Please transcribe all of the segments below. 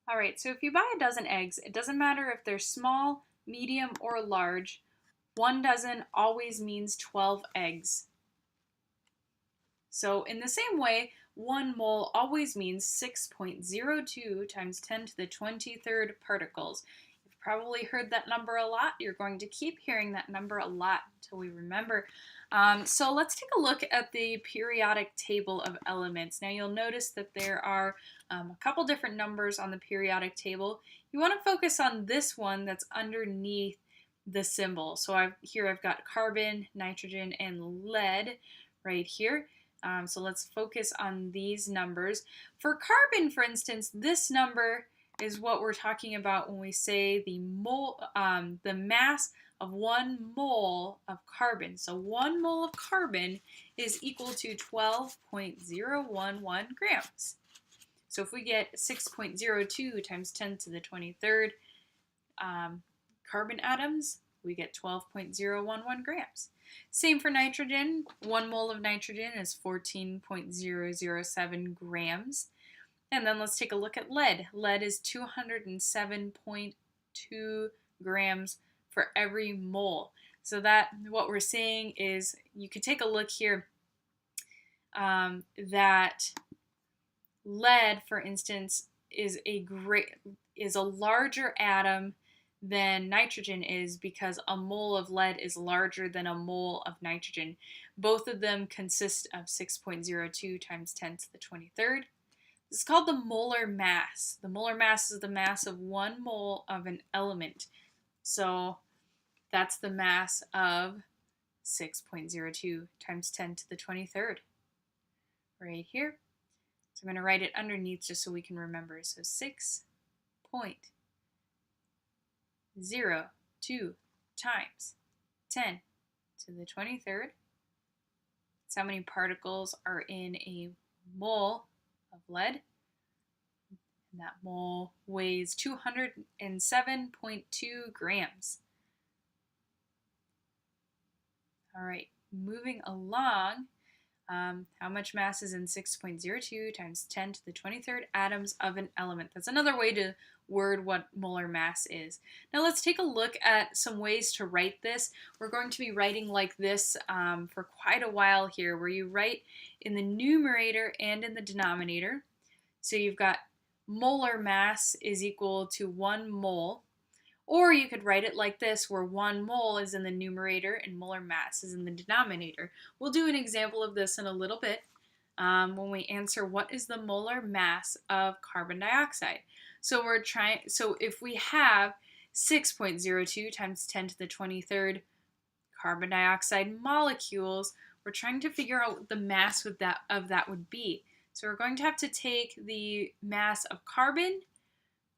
All right, so if you buy a dozen eggs, it doesn't matter if they're small, medium, or large. One dozen always means 12 eggs. So in the same way, 1 mole always means 6.02 times 10 to the 23rd particles. You've probably heard that number a lot. You're going to keep hearing that number a lot until we remember. So let's take a look at the periodic table of elements. Now you'll notice that there are a couple different numbers on the periodic table. You want to focus on this one that's underneath the symbol. So I've got carbon, nitrogen, and lead right here. So let's focus on these numbers. For carbon, for instance, this number is what we're talking about when we say the mass of 1 mole of carbon. So 1 mole of carbon is equal to 12.011 grams. So if we get 6.02 times 10 to the 23rd carbon atoms, we get 12.011 grams. Same for nitrogen. 1 mole of nitrogen is 14.007 grams. And then let's take a look at lead. Lead is 207.2 grams for every mole. So that what we're saying is, you could take a look here, that lead, for instance, is a larger atom than nitrogen is, because a mole of lead is larger than a mole of nitrogen. Both of them consist of 6.02 times 10 to the 23rd. This is called the molar mass. The molar mass is the mass of 1 mole of an element. So that's the mass of 6.02 times 10 to the 23rd right here. So I'm going to write it underneath just so we can remember. So 6.02 times 10 to the 23rd. That's how many particles are in a mole of lead. And that mole weighs 207.2 grams. All right, moving along. How much mass is in 6.02 times 10 to the 23rd atoms of an element? That's another way to word what molar mass is. Now let's take a look at some ways to write this. We're going to be writing like this for quite a while here, where you write in the numerator and in the denominator. So you've got molar mass is equal to 1 mole. Or you could write it like this, where 1 mole is in the numerator and molar mass is in the denominator. We'll do an example of this in a little bit when we answer what is the molar mass of carbon dioxide. So if we have 6.02 times 10 to the 23rd carbon dioxide molecules, we're trying to figure out what the mass of that would be. So we're going to have to take the mass of carbon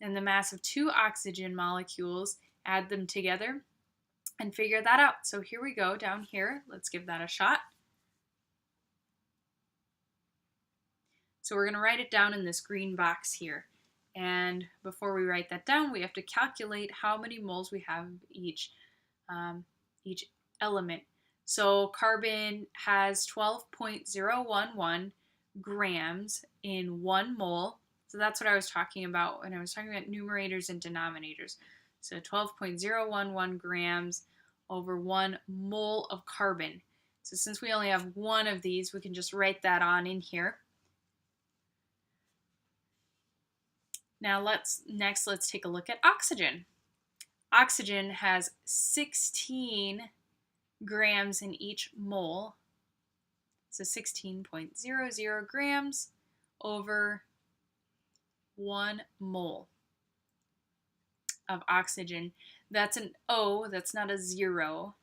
and the mass of 2 oxygen molecules, add them together, and figure that out. So here we go, down here. Let's give that a shot. So we're going to write it down in this green box here. And before we write that down, we have to calculate how many moles we have of each element. So carbon has 12.011 grams in 1 mole. So that's what I was talking about when I was talking about numerators and denominators. So 12.011 grams over 1 mole of carbon. So since we only have one of these, we can just write that on in here. Now let's take a look at oxygen. Oxygen has 16 grams in each mole. So 16.00 grams over 1 mole of oxygen. That's an O, that's not a 0.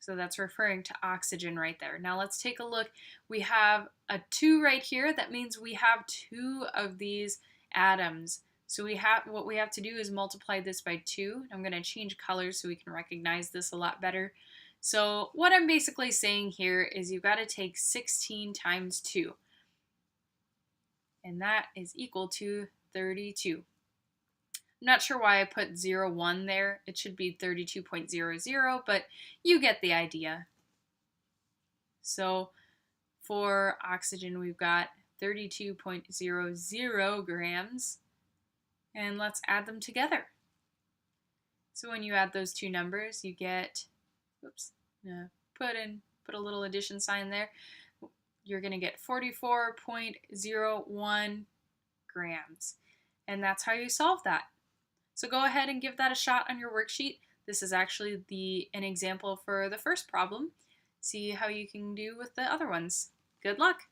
So that's referring to oxygen right there. Now let's take a look. We have a 2 right here. That means we have 2 of these atoms. So what we have to do is multiply this by 2. I'm going to change colors so we can recognize this a lot better. So what I'm basically saying here is you've got to take 16 times 2. And that is equal to 32. I'm not sure why I put 0.1 there. It should be 32.00, but you get the idea. So for oxygen, we've got 32.00 grams And let's add them together. So when you add those two numbers, you get, oops, put a little addition sign there. You're going to get 44.01 grams. And that's how you solve that. So go ahead and give that a shot on your worksheet. This is actually an example for the first problem. See how you can do with the other ones. Good luck!